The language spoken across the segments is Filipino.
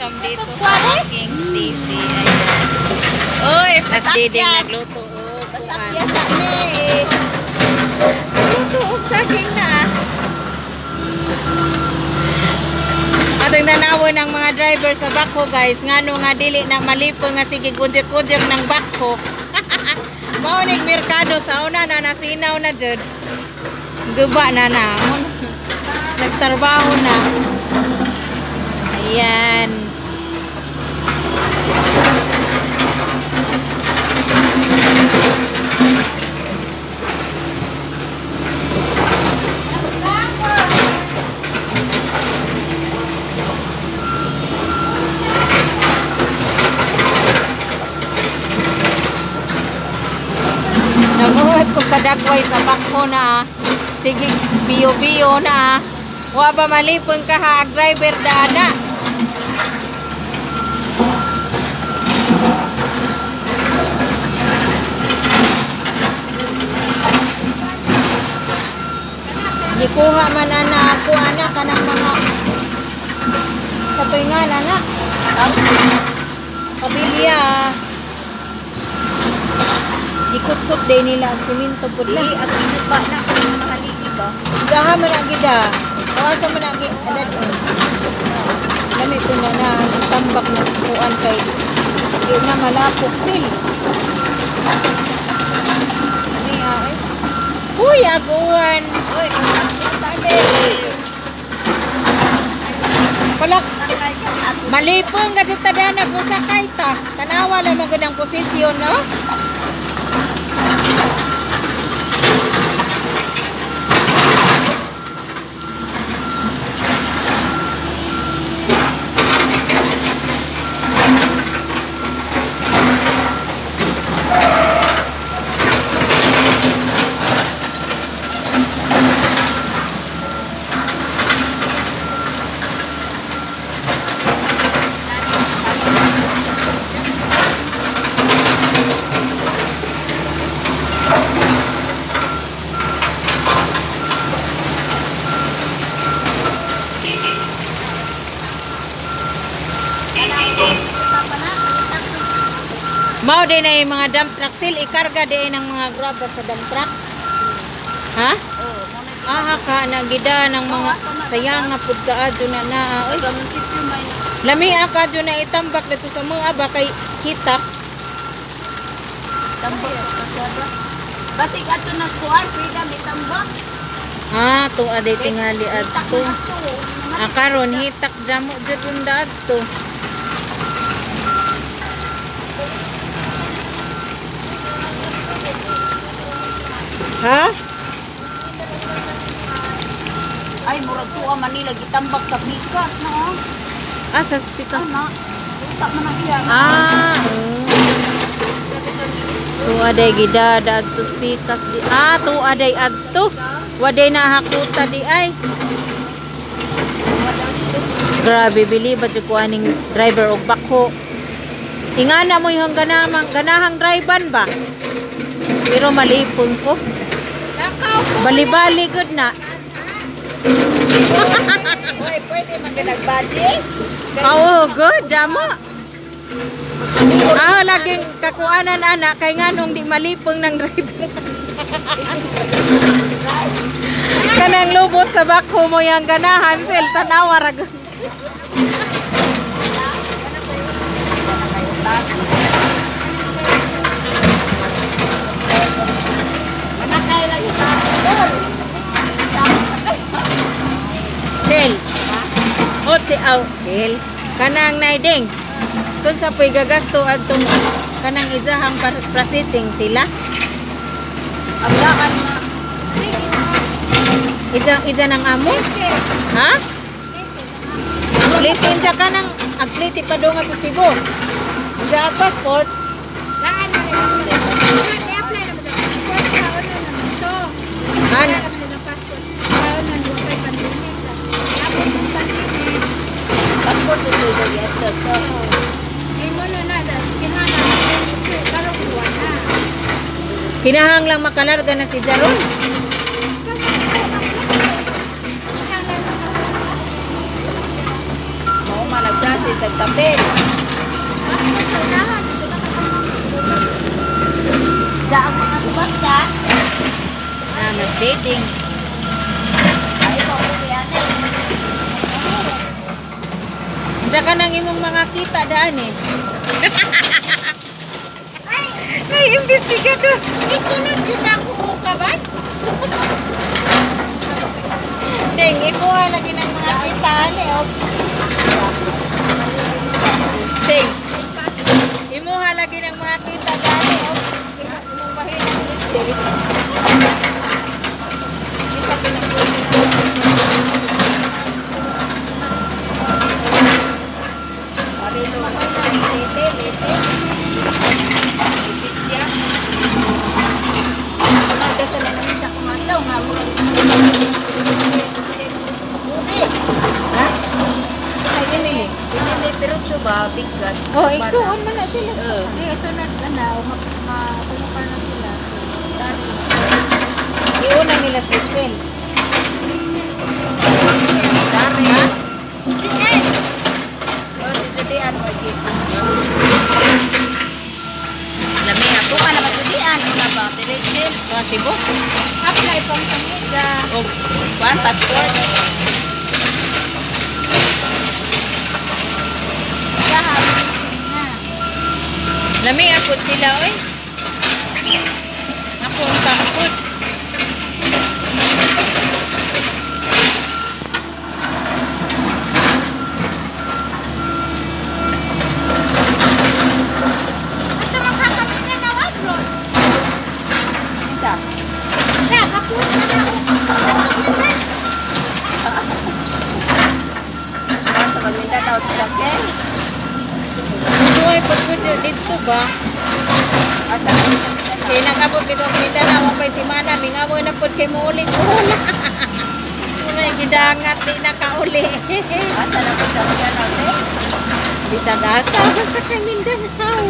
ulam dito sa King's TV. Ayan. Uy, mas diding nagluto. Basakya sa ni. Luto og saging na. Atong tanawo ng mga driver sa bako guys, ngano nga dili na malipong nga sige kudyok-kudyok ng bako. Maunig merkado sa una na nasinaw na jud. Guba na namon. Nagtrabaho na. Ayan. Namuhat ko sa dagway sa bako na. Sige, biyo-biyo na. Wa ba malipon ka ha, driver dana. Gikuha man ana ako anak kanang mga kapingan anak. Kabilya. Ikot-kot din nila ang siminto po na. At ito pa na mahaligi ba? Gaha man ang gida. Kawasa man ang gida. Lamit ko na na tambak na kuan kay di na malapok sil. Ani ay. Uy, aguan. Uy, tali. Palak. Malipong ka dito dana kung sakay ta. Tanawa lang magandang posisyon, no? Mao din na yung mga dump truck sil, ikarga din ng mga grab sa dump truck. Ha? Ah, ka na gida ng mga sayang nga pud kaadyo na na. Oy, lami ka adyo na itambak dito sa mga ba kay hitak. Tambak sa sobra. Basig ato na kuan, freedom itambak. Ah, to aday tingali adto. Ah, karon hitak damo jud unda adto. Ha? Ay, murag tuwa Manila gitambak sa pikas na oh. Ah, sa hospital. Ana. Tuta man ang iya. Ah. Tu aday gida adto spikas di. Ah, tu aday adto. Waday na hakuta di ay. Grabe bili ba jud ko aning driver og bako. Ingana mo yung ganahang drivean ba? Pero malipon ko. Bali-bali good na. Uy, pwede maganagbadi? Oo, good. Jamo. Ah, laging kakuanan anak kay nganong di malipong ng driver. Kanang lubot sa bako mo yang ganahan sel tanawa rag. Sel. Ot si aw sel. Kanang naiding. Kung sa po'y gagasto atong kanang izahang processing sila. Ablaan na. Ija ng amo? Ha? Aglitin siya ka ng agliti pa doon nga Cebu. Ija ang passport. Ano? Passport ito ito. Kinahang lang makalarga na si Jaron. Mau mana process sa tapit. Saan mga subasta? Mas dating. Ay, ikaw po yan eh. Saka nang imong mga kita daan eh. Nai-imbestiga doon. Isunod yun ako ka ba? Deng, ipuha lagi ng mga kita ani. Deng, imuha lagi ng mga kita daan eh. Imong mahinang litsil. Isa bigat. oh, ikuon man na sila. Di, sunod na, mapunukar na sila. Iuna nila Trisel. Dari, ha? Chicken! O, si Julian, Lami, ako ka na Julian. Una ba, Tirichil? Sibo? Apply pang sangiga. O, kuhan, passport. Lami ako sila oy. Ako ang tangkot. Ito makakamit na na abroad. Isa. Kaya kapos na na ako. Sa paminda daw sa Ken. Suway pagkudyo dito ba? Asa na sa Kaya nag-abot dito sa Mindanao pa'y si Mana. Mingamoy na po kay muulit-ula. Una'y gidangat, di nakauli. Asa na po sa Mindanao, te? Bisag asa, basta kay Mindanao.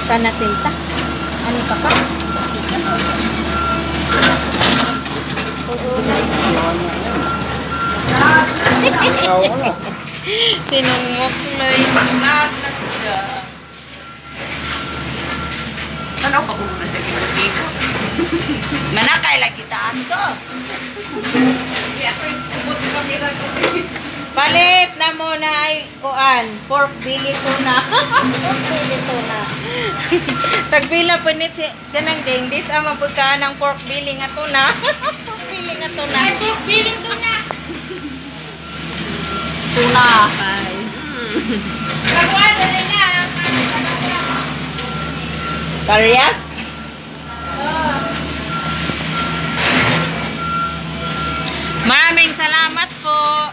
Kanasinta. Ano pa pa? Tinungok loy. Lahat na siya. Ano pa kung nasa kiko? Manakay lagi taan to. Hindi ako yung tubot ng kamera ko. Palit na muna ay kuan, pork belly tuna. Pork belly tuna. Tagbila po nit si ganang ding dis ama pagkaan ng pork belly nga tuna. Pork belly nga tuna. Ay, pork belly tuna. Tuna. Ay. Kakuan na rin na. Karyas? Maraming salamat po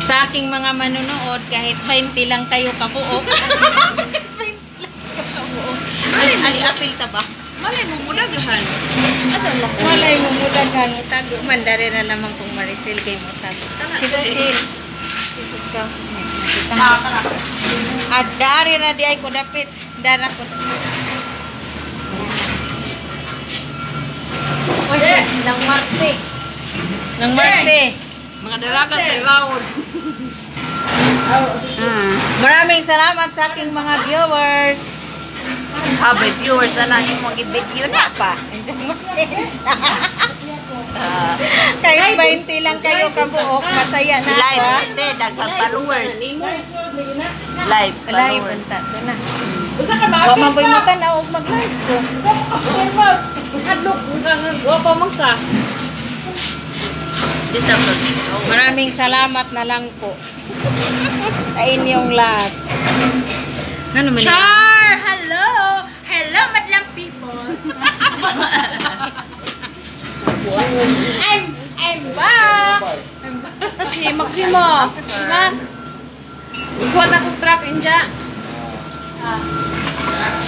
sa aking mga manunood kahit 20 lang kayo kabuok. Kahit 20 lang kayo kabuok. Ali-apil ta ba? Malay mo muna gahan. Walay mo mudaghan mo tago. Mandari na naman kung Maricel kay mo tago. Sige, Sil. Ikaw. At dari na di ay ko dapit. Dara ko. Oy, nang Marse. Nang Marse. Mga dalaga sa ilawod. Maraming salamat sa aking mga viewers. Habay viewers, ana yung mga video na pa. Kahit 20 lang kayo kabuok, masaya na Live, ako. hindi, daghang followers. Live Live, followers. banta. Ito na. Usa ka ba? Wa man ko'y mata na og mag-live ko. Hermos, hadlok wa pa man ka. December. Maraming salamat na lang po sa inyong lahat. Ano man Char! Hello! Hello, madlang people! I'm back! Si Maximo! Max! Ikuha na kong truck, Inja.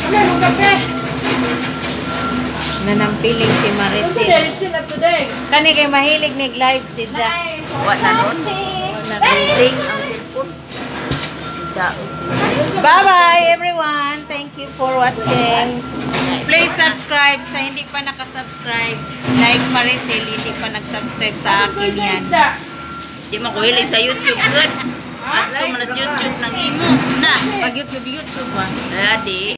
Ano yung kape? Nanampiling si Kasi Maricel. dahil sila today. Kani kay mahilig ni live si Jack. Wala nun. Wala Ting ang cellphone. Daot. Bye-bye everyone. Thank you for watching. Please subscribe sa hindi pa nakasubscribe. Like Maricel, hindi pa nag-subscribe sa akin yan. Di mo ko hili sa YouTube, good. At ito mo na sa YouTube ng imo. Na, Pag YouTube ba? di.